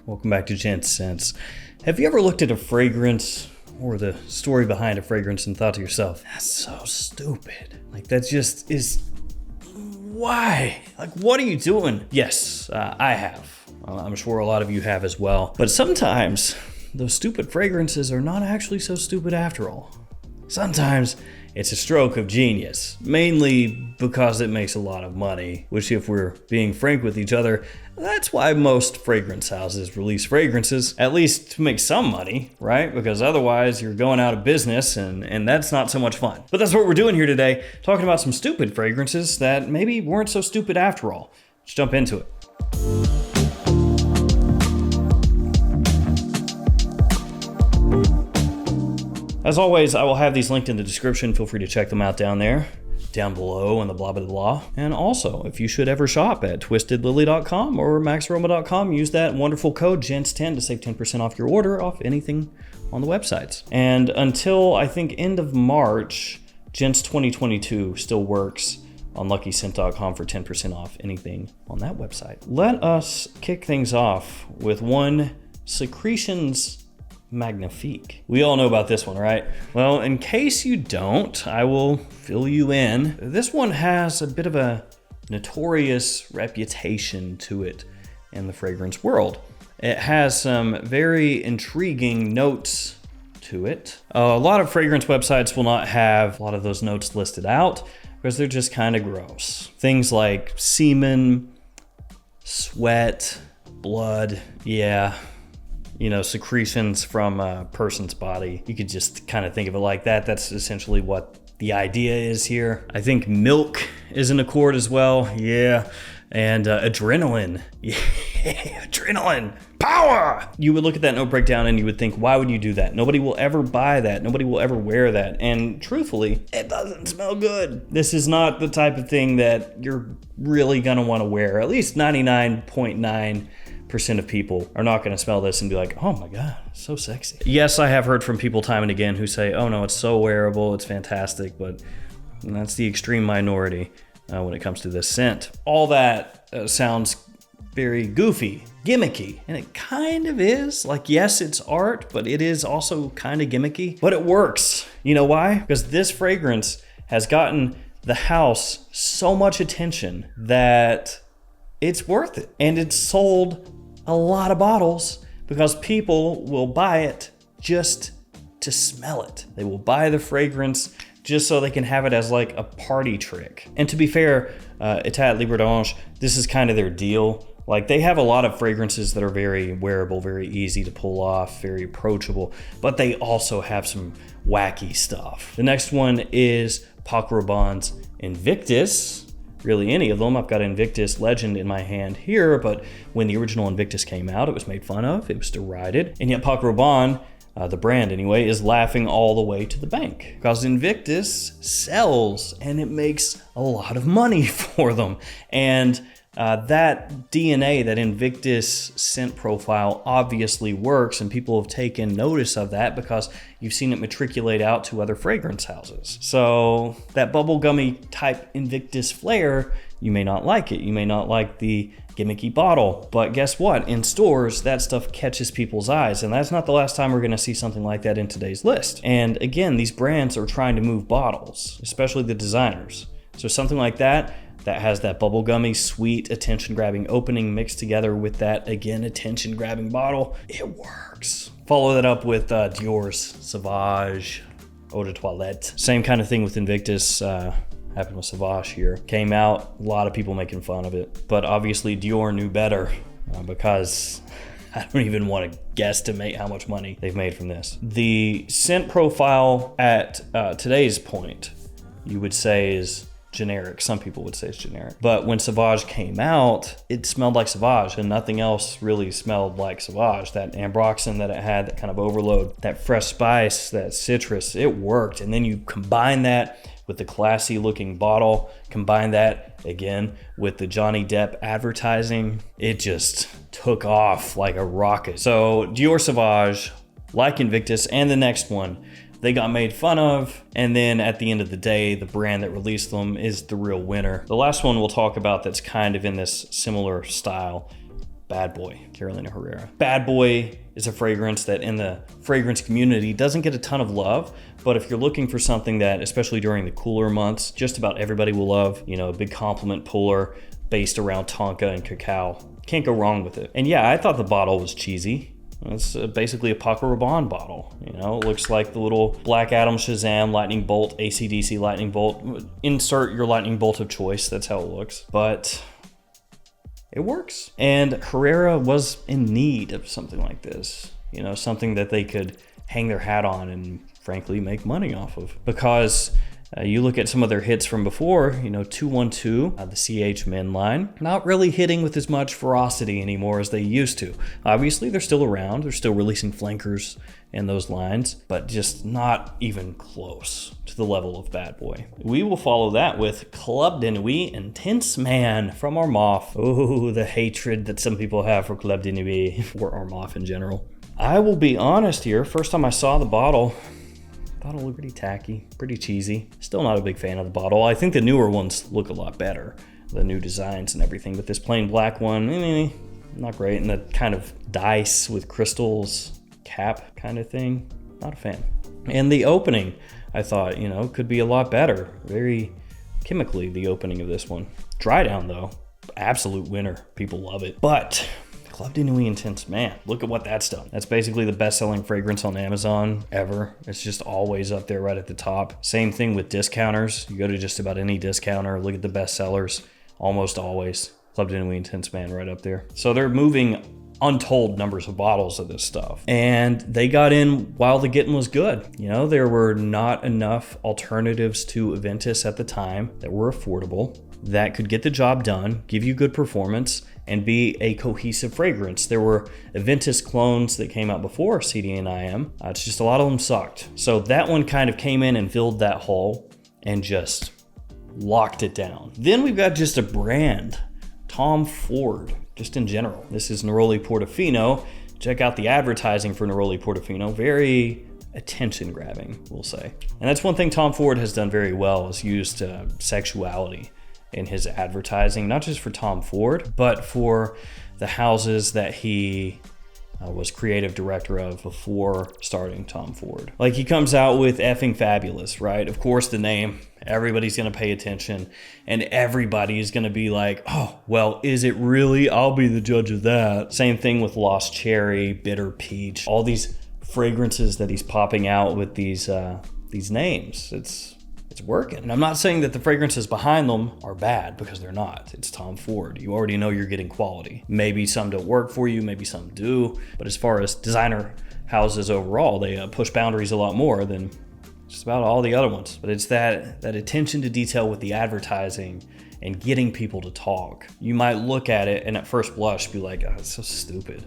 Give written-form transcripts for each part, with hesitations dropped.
Welcome back to Gents. Have you ever looked at a fragrance or the story behind a fragrance and thought to yourself, that's so stupid? Like, that just is, why? Like, what are you doing? Yes, I have. I'm sure a lot of you have as well. But sometimes those stupid fragrances are not actually so stupid after all. Sometimes it's a stroke of genius, mainly because it makes a lot of money, which, if we're being frank with each other, that's why most fragrance houses release fragrances, at least to make some money, right? Because otherwise you're going out of business and that's not so much fun. But that's what we're doing here today, talking about some stupid fragrances that maybe weren't so stupid after all. Let's jump into it. As always, I will have these linked in the description. Feel free to check them out down below in the blah blah blah. And also, if you should ever shop at twistedlily.com or maxaroma.com, use that wonderful code GENTS10 to save 10% off your order off anything on the websites. And until I think end of March, Gents 2022 still works on luckyscent.com for 10% off anything on that website. Let us kick things off with one Secretions Magnifique. We all know about this one, right? Well, in case you don't, I will fill you in. This one has a bit of a notorious reputation to it in the fragrance world. It has some very intriguing notes to it. A lot of fragrance websites will not have a lot of those notes listed out because they're just kind of gross. Things like semen, sweat, blood, secretions from a person's body. You could just kind of think of it like that. That's essentially what the idea is here. I think milk is in accord as well. Yeah. And adrenaline. Yeah, adrenaline. Power! You would look at that note breakdown and you would think, why would you do that? Nobody will ever buy that. Nobody will ever wear that. And truthfully, it doesn't smell good. This is not the type of thing that you're really gonna wanna wear. At least 99.9% of people are not going to smell this and be like, oh my God, it's so sexy. Yes, I have heard from people time and again who say, oh no, it's so wearable, it's fantastic, but that's the extreme minority when it comes to this scent. All that sounds very goofy, gimmicky, and it kind of is. Like, yes, it's art, but it is also kind of gimmicky, but it works. You know why? Because this fragrance has gotten the house so much attention that it's worth it. And it's sold a lot of bottles because people will buy it just to smell it. They will buy the fragrance just so they can have it as like a party trick. And to be fair, Etat Libre d'Ange, this is kind of their deal. Like, they have a lot of fragrances that are very wearable, very easy to pull off, very approachable, but they also have some wacky stuff. The next one is Paco Rabanne's Invictus. Really any of them. I've got Invictus Legend in my hand here, but when the original Invictus came out, it was made fun of, it was derided, and yet Paco Rabanne, the brand anyway, is laughing all the way to the bank because Invictus sells and it makes a lot of money for them. And that DNA, that Invictus scent profile obviously works, and people have taken notice of that because you've seen it matriculate out to other fragrance houses. So that bubblegummy type Invictus flair, you may not like it. You may not like the gimmicky bottle, but guess what? In stores, that stuff catches people's eyes, and that's not the last time we're gonna see something like that in today's list. And again, these brands are trying to move bottles, especially the designers. So something like that has that bubblegummy, sweet, attention-grabbing opening mixed together with that, again, attention-grabbing bottle. It works. Follow that up with Dior's Sauvage Eau de Toilette. Same kind of thing with Invictus. Happened with Sauvage here. Came out, a lot of people making fun of it. But obviously Dior knew better because I don't even want to guesstimate how much money they've made from this. The scent profile at today's point, you would say is generic. Some people would say it's generic. But when Sauvage came out, it smelled like Sauvage and nothing else really smelled like Sauvage. That ambroxan that it had, that kind of overload, that fresh spice, that citrus, it worked. And then you combine that with the classy looking bottle, combine that again with the Johnny Depp advertising, it just took off like a rocket. So Dior Sauvage, like Invictus and the next one, they got made fun of, and then at the end of the day, the brand that released them is the real winner. The last one we'll talk about that's kind of in this similar style Bad Boy, Carolina Herrera. Bad Boy is a fragrance that in the fragrance community doesn't get a ton of love, but if you're looking for something that, especially during the cooler months, just about everybody will love, you know, a big compliment puller based around tonka and cacao, can't go wrong with it. And yeah, I thought the bottle was cheesy. It's basically a PACO Rabanne bottle. You know, it looks like the little Black Adam Shazam lightning bolt, AC/DC lightning bolt. Insert your lightning bolt of choice, that's how it looks. But it works. And Herrera was in need of something like this. You know, something that they could hang their hat on and frankly make money off of. Because you look at some of their hits from before, you know, 212, the CH Men line, not really hitting with as much ferocity anymore as they used to. Obviously, they're still around. They're still releasing flankers in those lines, but just not even close to the level of Bad Boy. We will follow that with Club de Nuit Intense Man from ARMAF. Oh, the hatred that some people have for Club de Nuit, or ARMAF in general. I will be honest here, first time I saw the bottle, thought it looked pretty tacky, pretty cheesy. Still not a big fan of the bottle. I think the newer ones look a lot better, the new designs and everything, but this plain black one, not great. And the kind of dice with crystals cap kind of thing, not a fan. And the opening, I thought, you know, could be a lot better. Very chemically, the opening of this one. Dry down though, absolute winner. People love it. But Club de Nuit Intense Man, look at what that's done. That's basically the best-selling fragrance on Amazon ever. It's just always up there right at the top. Same thing with discounters. You go to just about any discounter, look at the best sellers, almost always Club de Nuit Intense Man right up there. So they're moving untold numbers of bottles of this stuff. And they got in while the getting was good. You know, there were not enough alternatives to Aventus at the time that were affordable, that could get the job done, give you good performance, and be a cohesive fragrance. There were Aventus clones that came out before CD and IM. It's just a lot of them sucked. So that one kind of came in and filled that hole and just locked it down. Then we've got just a brand, Tom Ford, just in general. This is Neroli Portofino. Check out the advertising for Neroli Portofino. Very attention grabbing, we'll say. And that's one thing Tom Ford has done very well, is used sexuality in his advertising, not just for Tom Ford, but for the houses that he was creative director of before starting Tom Ford. Like, he comes out with Effing Fabulous, right? Of course, the name, everybody's gonna pay attention, and everybody's gonna be like, oh, well, is it really? I'll be the judge of that. Same thing with Lost Cherry, Bitter Peach, all these fragrances that he's popping out with these names. It's working. And I'm not saying that the fragrances behind them are bad, because they're not. It's Tom Ford. You already know you're getting quality. Maybe some don't work for you, maybe some do. But as far as designer houses overall, they push boundaries a lot more than just about all the other ones. But it's that attention to detail with the advertising and getting people to talk. You might look at it and at first blush be like, oh, it's so stupid.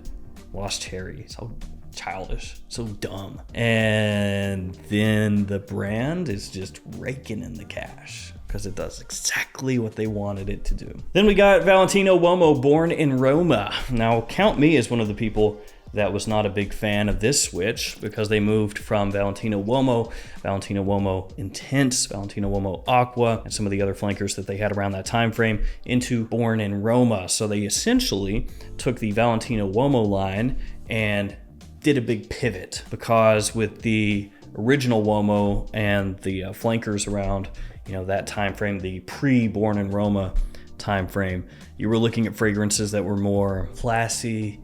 Lost Cherry, so childish, so dumb. And then the brand is just raking in the cash because it does exactly what they wanted it to do. Then we got Valentino UOMO, Born in Roma. Now, count me as one of the people that was not a big fan of this switch, because they moved from Valentino UOMO Intense, Valentino UOMO Aqua, and some of the other flankers that they had around that time frame into Born in Roma. So they essentially took the Valentino UOMO line and did a big pivot, because with the original UOMO and the flankers around, you know, that time frame, the pre-Born in Roma time frame, you were looking at fragrances that were more classy,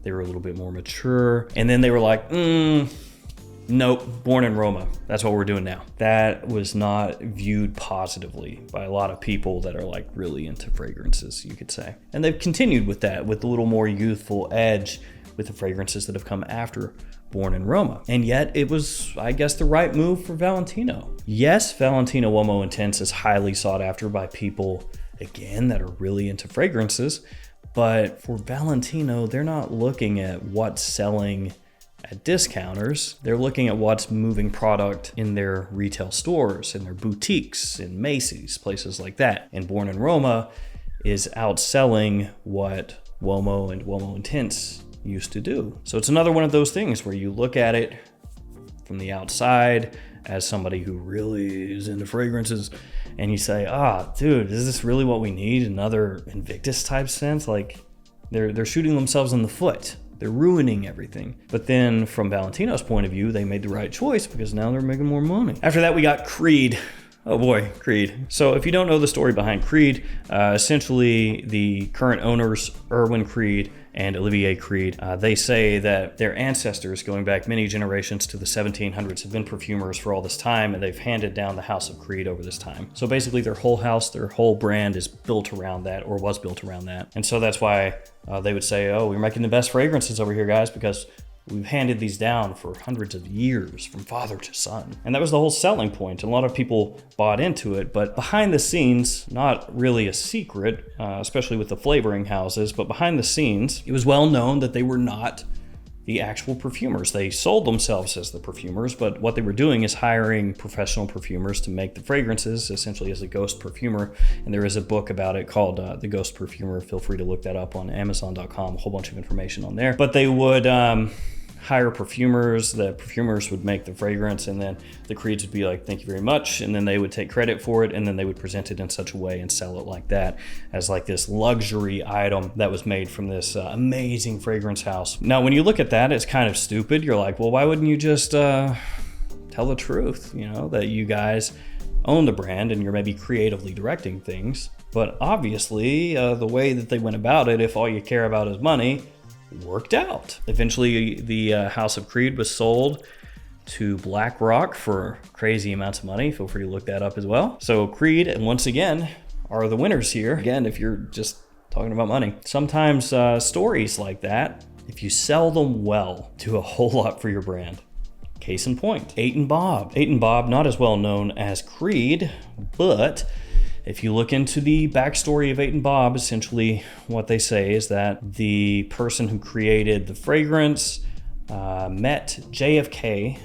they were a little bit more mature, and then they were like, nope, Born in Roma, that's what we're doing now. That was not viewed positively by a lot of people that are like really into fragrances, you could say. And they've continued with that, with a little more youthful edge with the fragrances that have come after Born in Roma. And yet it was, I guess, the right move for Valentino. Yes, Valentino UOMO Intense is highly sought after by people, again, that are really into fragrances, but for Valentino, they're not looking at what's selling at discounters. They're looking at what's moving product in their retail stores, in their boutiques, in Macy's, places like that. And Born in Roma is outselling what UOMO and UOMO Intense used to do. So it's another one of those things where you look at it from the outside as somebody who really is into fragrances, and you say, dude, is this really what we need? Another Invictus type scent? Like, They're shooting themselves in the foot. They're ruining everything. But then from Valentino's point of view, they made the right choice because now they're making more money. After that, we got Creed. Oh boy, Creed. So if you don't know the story behind Creed, essentially the current owners, Erwin Creed and Olivier Creed, they say that their ancestors, going back many generations to the 1700s, have been perfumers for all this time, and they've handed down the House of Creed over this time. So basically their whole house, their whole brand is built around that, or was built around that. And so that's why they would say, oh, we're making the best fragrances over here, guys, because we've handed these down for hundreds of years from father to son. And that was the whole selling point. A lot of people bought into it, but behind the scenes, not really a secret, especially with the flavoring houses, but behind the scenes, it was well known that they were not the actual perfumers. They sold themselves as the perfumers, but what they were doing is hiring professional perfumers to make the fragrances, essentially as a ghost perfumer. And there is a book about it called The Ghost Perfumer. Feel free to look that up on Amazon.com, a whole bunch of information on there. But they would hire perfumers. The perfumers would make the fragrance, and then the Creeds would be like, thank you very much, and then they would take credit for it, and then they would present it in such a way and sell it like that, as like this luxury item that was made from this amazing fragrance house. Now when you look at that, it's kind of stupid. You're like, well, why wouldn't you just tell the truth, you know, that you guys own the brand and you're maybe creatively directing things? But obviously the way that they went about it, if all you care about is money, worked out. Eventually the House of Creed was sold to BlackRock for crazy amounts of money. Feel free to look that up as well. So Creed, and once again, are the winners here. Again, if you're just talking about money. Sometimes stories like that, if you sell them well, do a whole lot for your brand. Case in point, 8 and Bob. 8 and Bob, not as well known as Creed, but if you look into the backstory of 8 and Bob, essentially what they say is that the person who created the fragrance met JFK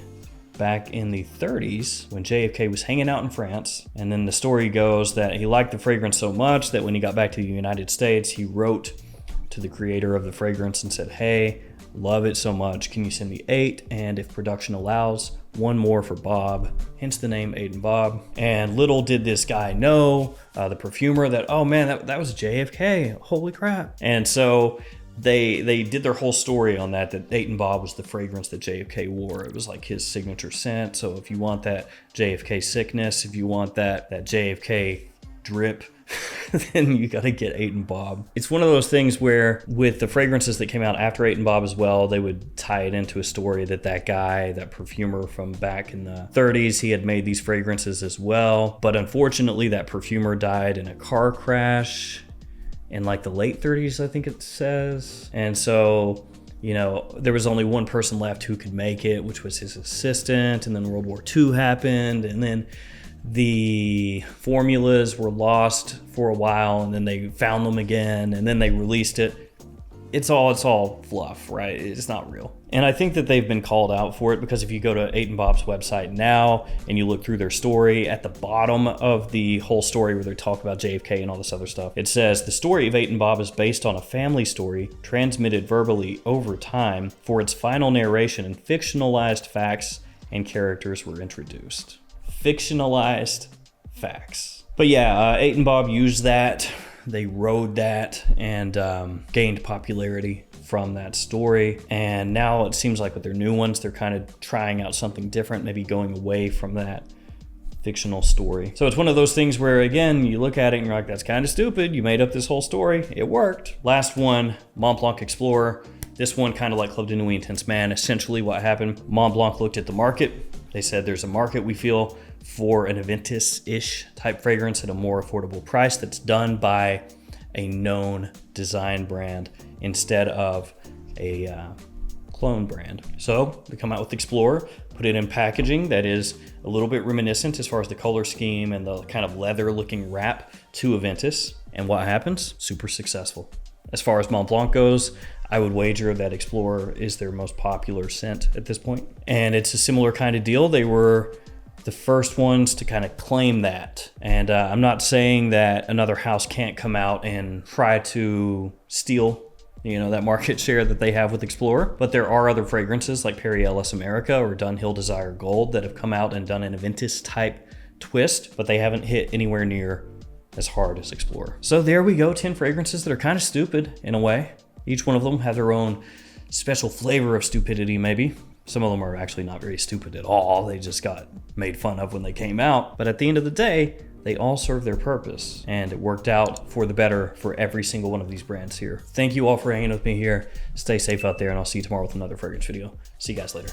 back in the 30s when JFK was hanging out in France. And then the story goes that he liked the fragrance so much that when he got back to the United States, he wrote to the creator of the fragrance and said, hey, love it so much, can you send me 8? And if production allows, 1 more for Bob, hence the name 8 and Bob. And little did this guy know, the perfumer, that, oh man, that was JFK, holy crap. And so they did their whole story on that 8 and Bob was the fragrance that JFK wore. It was like his signature scent. So if you want that JFK sickness, if you want that JFK drip, then you gotta get 8 and Bob. It's one of those things where with the fragrances that came out after 8 and Bob as well, they would tie it into a story that guy, that perfumer from back in the 30s, he had made these fragrances as well. But unfortunately, that perfumer died in a car crash in like the late 30s, I think it says. And so, you know, there was only one person left who could make it, which was his assistant. And then World War II happened, and then the formulas were lost for a while, and then they found them again, and then they released it. It's all fluff, right? It's not real. And I think that they've been called out for it, because if you go to 8 and Bob's website now and you look through their story, at the bottom of the whole story where they talk about JFK and all this other stuff, it says the story of 8 and Bob is based on a family story transmitted verbally over time. For its final narration, and fictionalized facts and characters were introduced. Fictionalized facts. But yeah, 8 and Bob used that. They rode that and gained popularity from that story. And now it seems like with their new ones, they're kind of trying out something different, maybe going away from that fictional story. So it's one of those things where, again, you look at it and you're like, that's kind of stupid. You made up this whole story. It worked. Last one, Montblanc Explorer. This one kind of like Club de Nuit Intense Man. Essentially what happened, Montblanc looked at the market. They said there's a market, we feel, for an INVICTUS-ish type fragrance at a more affordable price that's done by a known design brand instead of a clone brand. So they come out with Explorer, put it in packaging that is a little bit reminiscent as far as the color scheme and the kind of leather looking wrap to INVICTUS. And what happens? Super successful. As far as Montblanc goes, I would wager that Explorer is their most popular scent at this point. And it's a similar kind of deal. They were the first ones to kind of claim that. And I'm not saying that another house can't come out and try to steal, you know, that market share that they have with Explorer. But there are other fragrances like Perry Ellis America or Dunhill Desire Gold that have come out and done an INVICTUS type twist, but they haven't hit anywhere near as hard as Explorer. So there we go, 10 fragrances that are kind of stupid in a way. Each one of them have their own special flavor of stupidity, maybe. Some of them are actually not very stupid at all. They just got made fun of when they came out. But at the end of the day, they all serve their purpose, and it worked out for the better for every single one of these brands here. Thank you all for hanging with me here. Stay safe out there, and I'll see you tomorrow with another fragrance video. See you guys later.